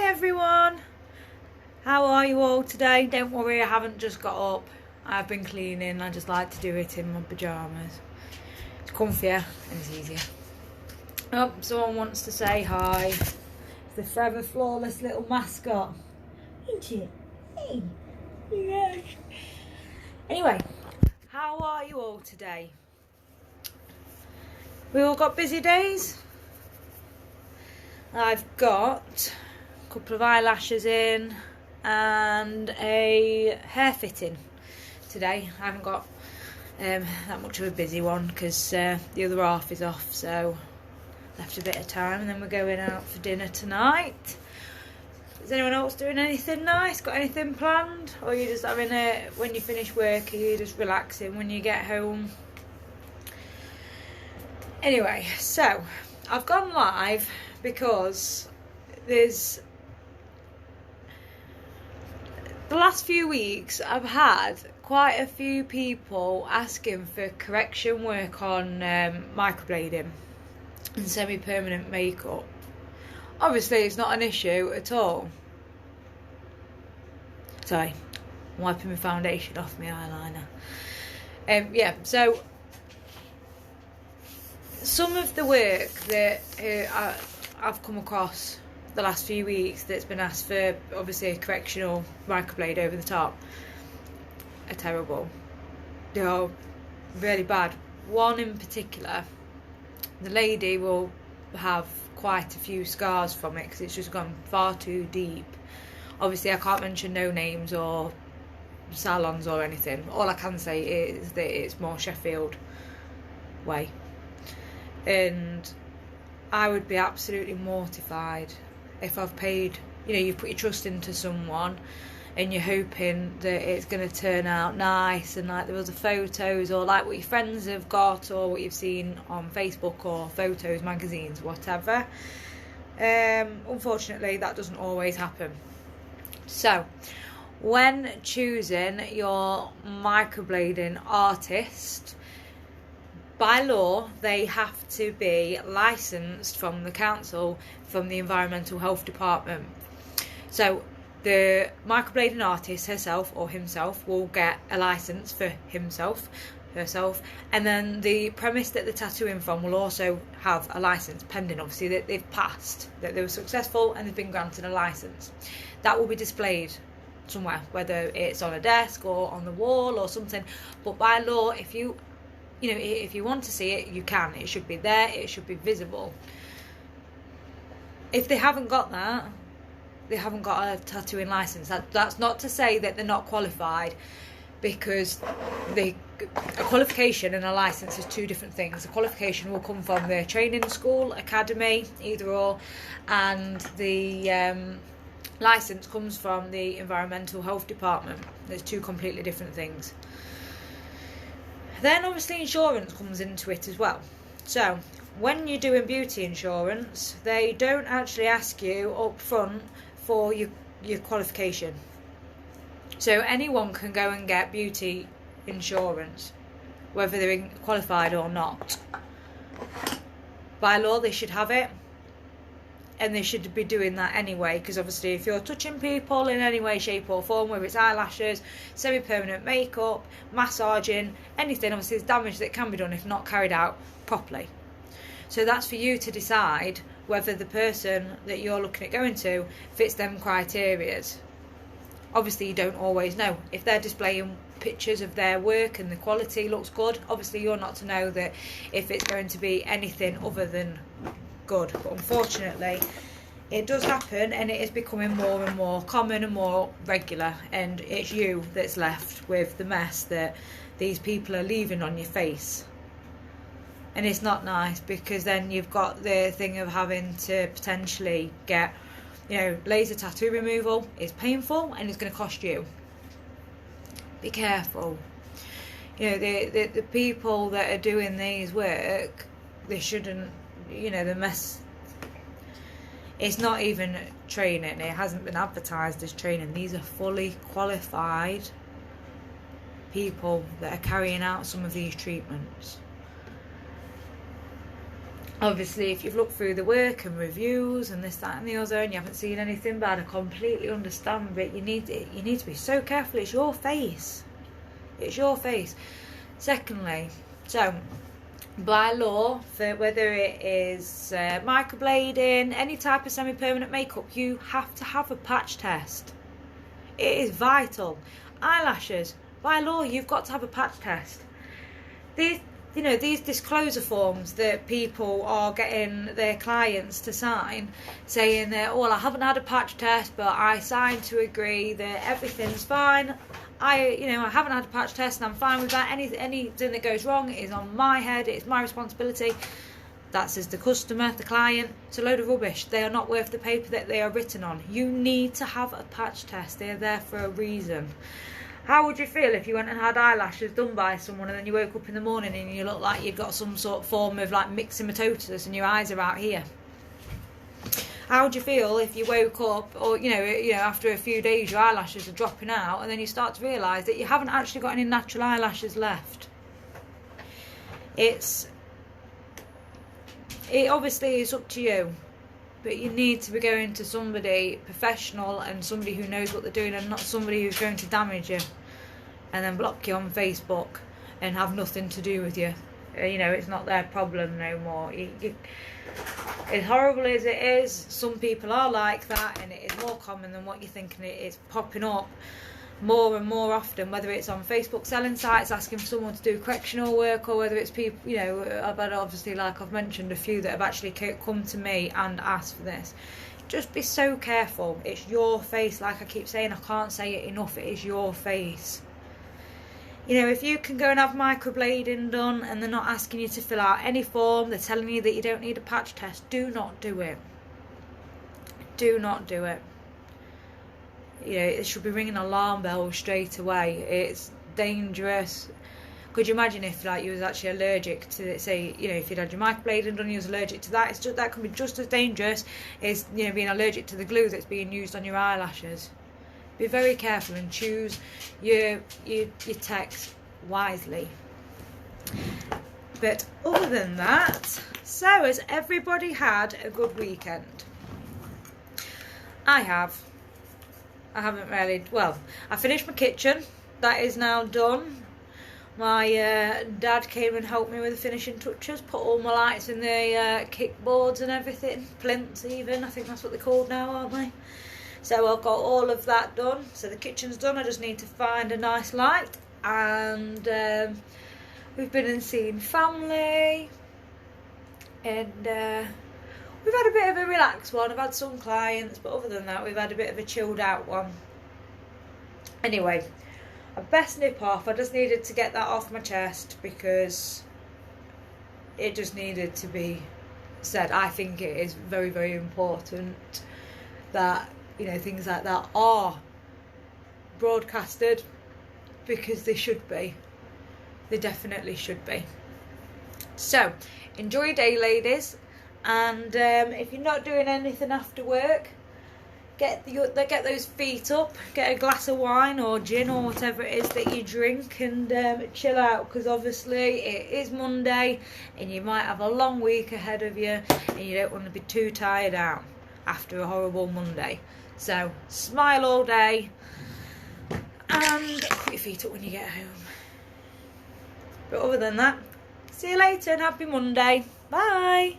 everyone, how are you all today? Don't worry, I haven't just got up. I've been cleaning. I just like to do it in my pyjamas. It's comfier and it's easier. Oh, someone wants to say hi. It's the forever flawless little mascot, ain't it? Hey, yes. Anyway, how are you all today? We all got busy days. I've got a couple of eyelashes in and a hair fitting today. I haven't got that much of a busy one because the other half is off, so left a bit of time, and then we're going out for dinner tonight. Is anyone else doing anything nice? Got anything planned? Or are you just having when you finish work, are you just relaxing when you get home? Anyway, so I've gone live because there's the last few weeks I've had quite a few people asking for correction work on microblading and semi-permanent makeup. Obviously it's not an issue at all. Sorry, I'm wiping my foundation off my eyeliner. Yeah, so some of the work that I've come across the last few weeks that's been asked for, obviously a correctional microblade over the top, are terrible. They are really bad. One in particular, the lady will have quite a few scars from it because it's just gone far too deep. Obviously I can't mention no names or salons or anything. All I can say is that it's more Sheffield way, and I would be absolutely mortified if I've paid, you've put your trust into someone and you're hoping that it's going to turn out nice and like there was the photos or like what your friends have got or what you've seen on Facebook or photos, magazines, whatever. Unfortunately, that doesn't always happen. So, when choosing your microblading artist, by law, they have to be licensed from the council, from the Environmental Health Department. So the microblading artist herself or himself will get a license for himself, herself, and then the premise that they're tattooing from will also have a license, pending obviously that they've passed, that they were successful and they've been granted a license. That will be displayed somewhere, whether it's on a desk or on the wall or something. But by law, if you want to see it, you can. It should be there. It should be visible. If they haven't got that, they haven't got a tattooing license. That's not to say that they're not qualified, because a qualification and a license is two different things. The qualification will come from the training school, academy, either or, and the license comes from the Environmental Health Department. There's two completely different things. Then obviously insurance comes into it as well. So when you're doing beauty insurance, they don't actually ask you up front for your qualification. So anyone can go and get beauty insurance, whether they're qualified or not. By law, they should have it, and they should be doing that anyway, because obviously if you're touching people in any way, shape or form, whether it's eyelashes, semi-permanent makeup, massaging, anything, obviously there's damage that can be done if not carried out properly. So that's for you to decide whether the person that you're looking at going to fits them criterias. Obviously you don't always know. If they're displaying pictures of their work and the quality looks good, obviously you're not to know that if it's going to be anything other than good. But unfortunately it does happen, and it is becoming more and more common and more regular, and it's you that's left with the mess that these people are leaving on your face. And it's not nice, because then you've got the thing of having to potentially get laser tattoo removal. Is painful and it's going to cost you. Be careful. The people that are doing these work, they shouldn't, the mess. It's not even training. It hasn't been advertised as training. These are fully qualified people that are carrying out some of these treatments. Obviously, if you've looked through the work and reviews and this, that and the other, and you haven't seen anything bad, I completely understand, but you need to be so careful. It's your face. It's your face. Secondly, so by law, for whether it is microblading, any type of semi-permanent makeup, you have to have a patch test. It is vital. Eyelashes, by law, you've got to have a patch test. These disclosure forms that people are getting their clients to sign, saying that, well, I haven't had a patch test, but I signed to agree that everything's fine. I haven't had a patch test and I'm fine with that. Anything that goes wrong is on my head. It's my responsibility. That says the customer, the client. It's a load of rubbish. They are not worth the paper that they are written on. You need to have a patch test. They are there for a reason. How would you feel if you went and had eyelashes done by someone and then you woke up in the morning and you look like you've got some sort of form of like myxomatosis and your eyes are out here? How would you feel if you woke up, or after a few days your eyelashes are dropping out, and then you start to realise that you haven't actually got any natural eyelashes left? It obviously is up to you, but you need to be going to somebody professional and somebody who knows what they're doing, and not somebody who's going to damage you and then block you on Facebook and have nothing to do with you. It's not their problem no more. As horrible as it is, some people are like that, and it is more common than what you're thinking. It's popping up more and more often, whether it's on Facebook selling sites asking for someone to do correctional work, or whether it's people, I've had, obviously, like I've mentioned, a few that have actually come to me and asked for this. Just be so careful. It's your face. Like I keep saying, I can't say it enough, it is your face. If you can go and have microblading done and they're not asking you to fill out any form, they're telling you that you don't need a patch test, do not do it. Do not do it. It should be ringing alarm bells straight away. It's dangerous. Could you imagine if you was actually allergic to, say, if you'd had your microblading done and you was allergic to that? That can be just as dangerous as being allergic to the glue that's being used on your eyelashes. Be very careful and choose your text wisely. But other than that, so has everybody had a good weekend? I have. I haven't really. Well, I finished my kitchen. That is now done. My dad came and helped me with the finishing touches. Put all my lights in the kickboards and everything. Plinths even. I think that's what they're called now, aren't they? So I've got all of that done. So the kitchen's done. I just need to find a nice light. And we've been and seen family. And we've had a bit of a relaxed one. I've had some clients, but other than that, we've had a bit of a chilled out one. Anyway, I best nip off. I just needed to get that off my chest because it just needed to be said. I think it is very, very important that things like that are broadcasted, because they should be. They definitely should be. So, enjoy your day, ladies. And if you're not doing anything after work, get those feet up, get a glass of wine or gin or whatever it is that you drink, and chill out, because obviously it is Monday and you might have a long week ahead of you and you don't want to be too tired out after a horrible Monday. So smile all day and put your feet up when you get home. But other than that, see you later and happy Monday. Bye.